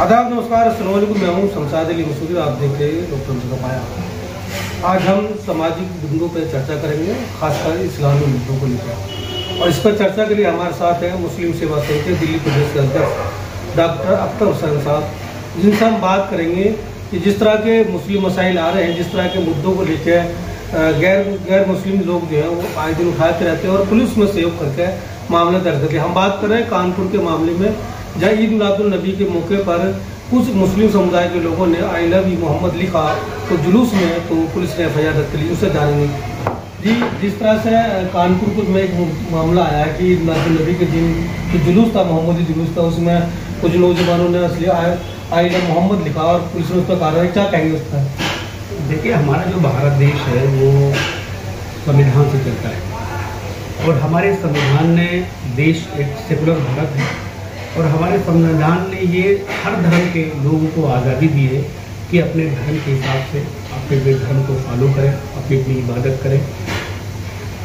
आदाब, नमस्कार, अस्सलाम वालेकुम। मैं हूँ शमशाद अली मसूदी, आप देख रहे हैं डॉक्टर पाया। आज हम सामाजिक मुद्दों पर चर्चा करेंगे, खासकर इस्लामी मुद्दों को लेकर। और इस पर चर्चा के लिए हमारे साथ हैं मुस्लिम सेवा संघ के दिल्ली प्रदेश के अध्यक्ष डॉक्टर अख्तर हुसैन साहब, जिनसे हम बात करेंगे कि जिस तरह के मुस्लिम मसाइल आ रहे हैं, जिस तरह के मुद्दों को लेकर गैर मुस्लिम लोग जो हैं वो आए दिन उठाते रहते हैं और पुलिस में सहयोग करके मामले दर्ज करते हैं। हम बात कर रहे हैं कानपुर के मामले में, जहाँ ईद मिलादुल नबी के मौके पर कुछ मुस्लिम समुदाय के लोगों ने आई लव यू मोहम्मद लिखा तो जुलूस में, तो पुलिस ने FIR दर्ज कर ली। उससे जानेंगे जी, जिस तरह से कानपुर में एक मामला आया कि ईद मिलादुल नबी के दिन जो जुलूस था, मोहम्मदी जुलूस था, उसमें कुछ नौजवानों ने असली आई लव मोहम्मद लिखा और पुलिस ने उस पर कार्रवाई। क्या कहेंगे उस पर? देखिए, हमारा जो भारत देश है वो संविधान से चलता है और हमारे संविधान ने, देश एक सेकुलर भारत है और हमारे संविधान ने ये हर धर्म के लोगों को आज़ादी दी है कि अपने धर्म के हिसाब से अपने धर्म को फॉलो करें, अपनी इबादत करें।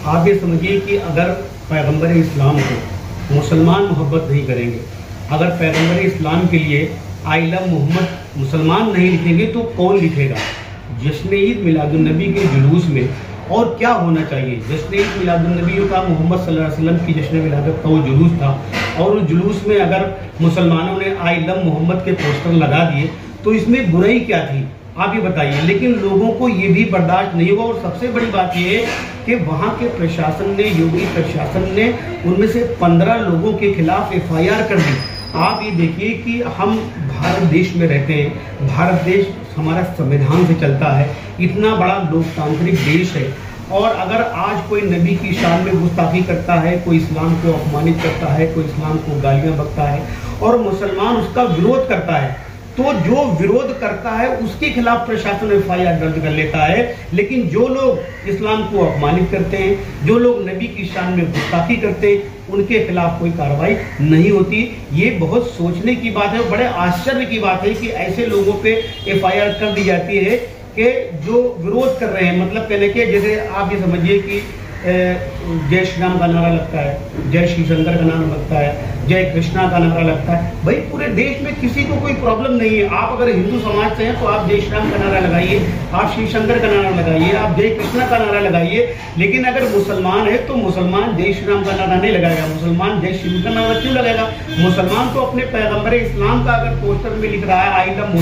आप ये समझिए कि अगर पैगंबर इस्लाम को मुसलमान मोहब्बत नहीं करेंगे, अगर पैगंबर इस्लाम के लिए आई लव मोहम्मद मुसलमान नहीं लिखेंगे तो कौन लिखेगा? जश्न ईद मिलादुन नबी के जुलूस में और क्या होना चाहिए? जश्न ईद मिलादुन नबी का मोहम्मद सल्लल्लाहु अलैहि वसल्लम की जश्न विलादत का वो जुलूस था और उस जुलूस में अगर मुसलमानों ने आई लव मोहम्मद के पोस्टर लगा दिए तो इसमें बुराई क्या थी? आप ये बताइए। लेकिन लोगों को ये भी बर्दाश्त नहीं हुआ और सबसे बड़ी बात ये है कि वहाँ के प्रशासन ने, योगी प्रशासन ने उनमें से 15 लोगों के खिलाफ FIR कर दी। आप ये देखिए कि हम भारत देश में रहते हैं, भारत देश हमारा संविधान से चलता है, इतना बड़ा लोकतांत्रिक देश है और अगर आज कोई नबी की शान में गुस्ताखी करता है, कोई इस्लाम को अपमानित करता है, कोई इस्लाम को गालियां बकता है और मुसलमान उसका विरोध करता है, तो जो विरोध करता है उसके खिलाफ प्रशासन FIR दर्ज कर लेता है। लेकिन जो लोग इस्लाम को अपमानित करते हैं, जो लोग नबी की शान में गुस्ताखी करते हैं, उनके खिलाफ कोई कार्रवाई नहीं होती। ये बहुत सोचने की बात है, बड़े आश्चर्य की बात है कि ऐसे लोगों पे FIR कर दी जाती है कि जो विरोध कर रहे हैं। मतलब कहने के, जैसे आप ये समझिए कि जय श्री राम का नारा लगता है, जय श्री शंकर का नारा लगता है, जय कृष्णा का नारा लगता है। भाई पूरे देश में किसी को कोई प्रॉब्लम नहीं है। आप अगर हिंदू समाज से हैं तो आप जय श्री राम का नारा लगाइए, आप श्री शंकर का नारा लगाइए, आप जय कृष्णा का नारा लगाइए। लेकिन अगर मुसलमान है तो मुसलमान जय श्री राम का नारा नहीं लगाएगा, मुसलमान जय श्री का नारा क्यों लगाएगा? मुसलमान तो अपने पैगंबर इस्लाम का अगर पोस्टर में लिख रहा है आई लव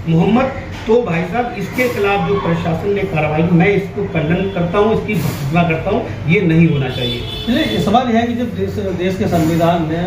मोहम्मद, तो भाई साहब इसके खिलाफ जो प्रशासन ने कार्रवाई, मैं इसको खंडन करता हूँ, इसकी भर्त्सना करता हूँ, ये नहीं होना चाहिए। सवाल यह है कि जब देश के संविधान ने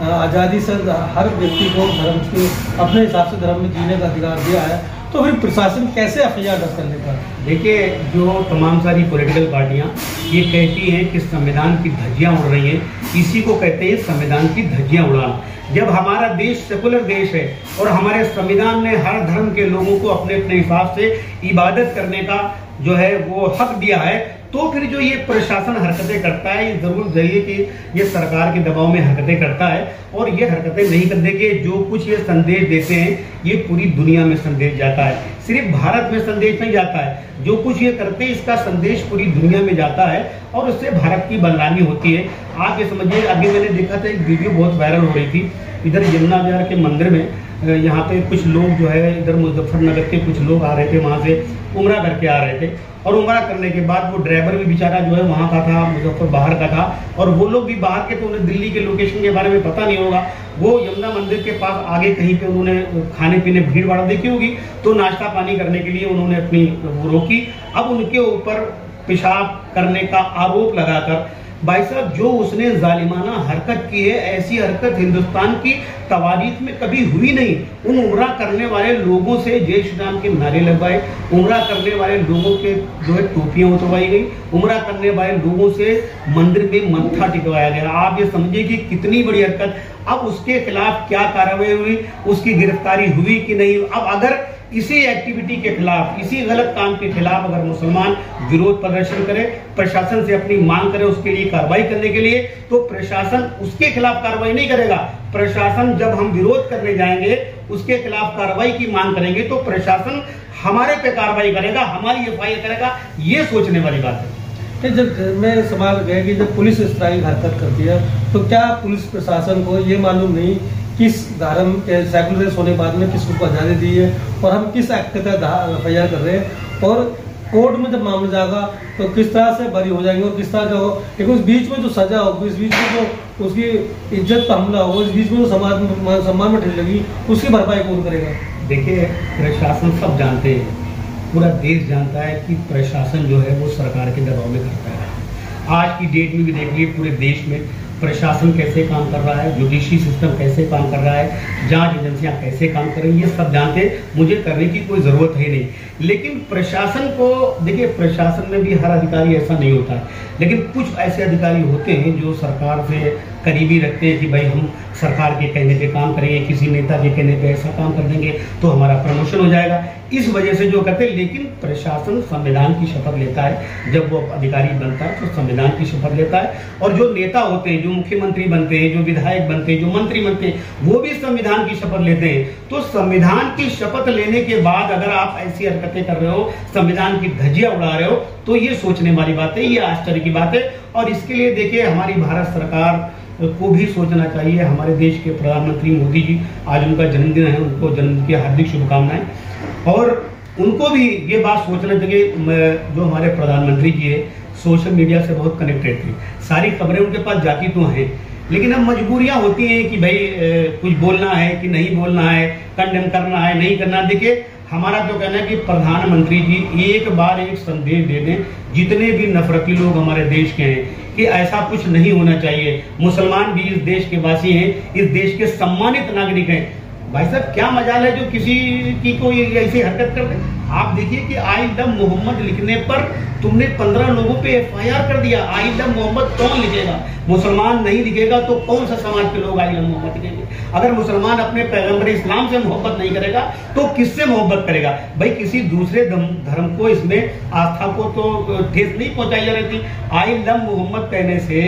आज़ादी से हर व्यक्ति को धर्म के अपने हिसाब से धर्म में जीने का अधिकार दिया है, तो फिर प्रशासन कैसे FIR दर्ज कर लेता है? देखिए, जो तमाम सारी पॉलिटिकल पार्टियां ये कहती हैं कि संविधान की धज्जियां उड़ रही हैं, इसी को कहते हैं संविधान की धज्जियां उड़ाना। जब हमारा देश सेकुलर देश है और हमारे संविधान ने हर धर्म के लोगों को अपने अपने हिसाब से इबादत करने का जो है वो हक दिया है, तो फिर जो ये प्रशासन हरकतें करता है, ये जरूर चाहिए कि ये सरकार के दबाव में हरकतें करता है और ये हरकतें नहीं करने के जो कुछ ये संदेश देते हैं, ये पूरी दुनिया में संदेश जाता है, सिर्फ भारत में संदेश नहीं जाता है। जो कुछ ये करते हैं इसका संदेश पूरी दुनिया में जाता है और उससे भारत की बदनामी होती है। आप ये समझिए, अभी मैंने देखा था एक वीडियो बहुत वायरल हो रही थी, इधर यमुना विहार के मंदिर में यहाँ पे कुछ लोग जो है, इधर मुजफ्फरनगर के कुछ लोग आ रहे थे, वहाँ से उम्रा करके आ रहे थे और उम्रा करने के बाद वो ड्राइवर भी बेचारा जो है वहाँ का था, मुजफ्फर बाहर का था और वो लोग भी बाहर के, तो उन्हें दिल्ली के लोकेशन के बारे में पता नहीं होगा। वो यमुना मंदिर के पास आगे कहीं पे उन्होंने खाने पीने भीड़ भाड़ देखी होगी, तो नाश्ता पानी करने के लिए उन्होंने अपनी वो रोकी। अब उनके ऊपर पेशाब करने का आरोप लगाकर भाई साहब जो उसने जालिमाना हरकत की है, ऐसी हरकत हिंदुस्तान की तवारीख में कभी हुई नहीं। उन उम्रा करने वाले लोगों से जय श्री राम के नारे लगवाए, उम्रा करने वाले लोगों के जो है टोपियां उतरवाई गई, उम्रा करने वाले लोगों से मंदिर में मत्था टिकवाया गया। आप ये समझिए कि कितनी बड़ी हरकत। अब उसके खिलाफ क्या कार्रवाई हुई, उसकी गिरफ्तारी हुई कि नहीं? अब अगर इसी एक्टिविटी के खिलाफ, इसी गलत काम के खिलाफ अगर मुसलमान विरोध प्रदर्शन करे, प्रशासन से अपनी मांग करे उसके लिए कार्रवाई करने के लिए, तो प्रशासन उसके खिलाफ कार्रवाई नहीं करेगा। प्रशासन जब हम विरोध करने जाएंगे, उसके खिलाफ कार्रवाई की मांग करेंगे, तो प्रशासन हमारे पे कार्रवाई करेगा, हमारी FIR करेगा। ये सोचने वाली बात है। जब मैं सवाल गया कि जब पुलिस इस तरह की हरकत करती है तो क्या पुलिस प्रशासन को ये मालूम नहीं किस धर्म के सेकुलर होने के बाद में किसको आज़ादी दी है और हम किस एक्ट के तहत FIR कर रहे हैं, और कोर्ट में जब मामला जाएगा तो किस तरह से बरी हो जाएंगे और किस तरह का हो, लेकिन उस बीच में जो सजा होगी, इस बीच में जो उसकी इज्जत पर हमला हो, इस बीच में जो समाज सम्मान में ठेस लगी, उसकी भरपाई कौन करेगा? देखिए, प्रशासन सब जानते हैं, पूरा देश जानता है कि प्रशासन जो है वो सरकार के दबाव में करता है। आज की डेट में भी देखिए पूरे देश में प्रशासन कैसे काम कर रहा है, जुडिशरी सिस्टम कैसे काम कर रहा है, जांच एजेंसियां कैसे काम कर रही है, ये सब जानते हैं, मुझे करने की कोई ज़रूरत है नहीं। लेकिन प्रशासन को देखिए, प्रशासन में भी हर अधिकारी ऐसा नहीं होता है, लेकिन कुछ ऐसे अधिकारी होते हैं जो सरकार से करीबी रखते हैं कि भाई हम सरकार के कहने पे काम करेंगे, किसी नेता के कहने पे ऐसा काम कर देंगे तो हमारा प्रमोशन हो जाएगा, इस वजह से जो करते हैं। लेकिन प्रशासन संविधान की शपथ लेता है, जब वो अधिकारी बनता है तो संविधान की शपथ लेता है, और जो नेता होते हैं, जो मुख्यमंत्री बनते हैं, जो विधायक बनते हैं, जो मंत्री बनते हैं, वो भी संविधान की शपथ लेते हैं। तो संविधान की शपथ लेने के बाद अगर आप ऐसी हरकतें कर रहे हो, संविधान की धज्जियां उड़ा रहे हो, तो ये सोचने वाली बात है, ये आश्चर्य की बात है। और इसके लिए देखिए, हमारी भारत सरकार को भी सोचना चाहिए। हमारे देश के प्रधानमंत्री मोदी जी, आज उनका जन्मदिन है, उनको जन्मदिन की हार्दिक शुभकामनाएं। और उनको भी ये बात सोचना चाहिए, जो हमारे प्रधानमंत्री जी है, सोशल मीडिया से बहुत कनेक्टेड थे, सारी खबरें उनके पास जाती तो हैं, लेकिन अब मजबूरियां होती हैं कि भाई कुछ बोलना है कि नहीं बोलना है, कंडेम करना है नहीं करना। देखिए, हमारा तो कहना है कि प्रधानमंत्री जी एक बार एक संदेश दे दें, जितने भी नफरती लोग हमारे देश के हैं, कि ऐसा कुछ नहीं होना चाहिए। मुसलमान भी इस देश के वासी हैं, इस देश के सम्मानित नागरिक हैं। भाई साहब, क्या मजाल है जो किसी की कोई ऐसी हरकत कर दे? आप देखिए कि आई लव मोहम्मद लिखने पर तुमने 15 लोगों पे FIR कर दिया। आई लव मोहम्मद कौन लिखेगा? मुसलमान नहीं लिखेगा तो कौन सा समाज के लोग आई लव मोहम्मद लिखेंगे? अगर मुसलमान अपने पैगंबर इस्लाम से मोहब्बत नहीं करेगा तो किससे मोहब्बत करेगा? भाई, किसी दूसरे धर्म को इसमें आस्था को तो ठेस नहीं पहुंचाई जा रही थी। आई लव मोहम्मद कहने से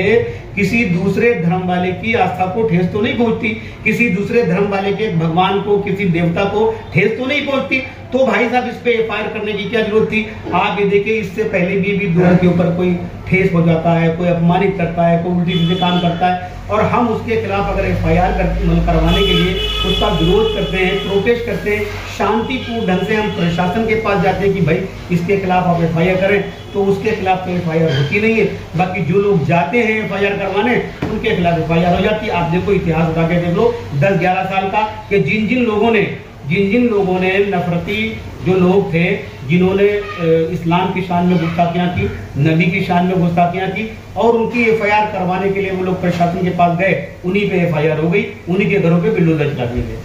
किसी दूसरे धर्म वाले की आस्था को ठेस तो नहीं पहुंचती, किसी दूसरे धर्म वाले के भगवान को, किसी देवता को ठेस तो नहीं पहुंचती। तो भाई साहब, इस पे FIR करने की क्या जरूरत थी? आप ये देखिए, इससे पहले भी दोनों के ऊपर कोई ठेस हो जाता है, कोई अपमानित करता है, कोई उल्टी सीधे काम करता है, और हम उसके खिलाफ अगर FIR करवाने के लिए उसका विरोध करते हैं, प्रोटेस्ट करते हैं, शांतिपूर्ण ढंग से हम प्रशासन के पास जाते हैं कि भाई इसके खिलाफ आप FIR करें, तो उसके खिलाफ तो FIR होती नहीं है। बाकी जो लोग जाते हैं FIR करवाने, उनके खिलाफ FIR हो जाती है। आप देखो, इतिहास उठा के देख लो 10-11 साल का, कि जिन जिन लोगों ने नफरती जो लोग थे, जिन्होंने इस्लाम की शान में गुस्ताखियां की, नबी की शान में गुस्ताखियां की, और उनकी FIR करवाने के लिए वो लोग प्रशासन के पास गए, उन्हीं पे FIR हो गई, उन्हीं के घरों पे बिल्डोजर चला दिए गए।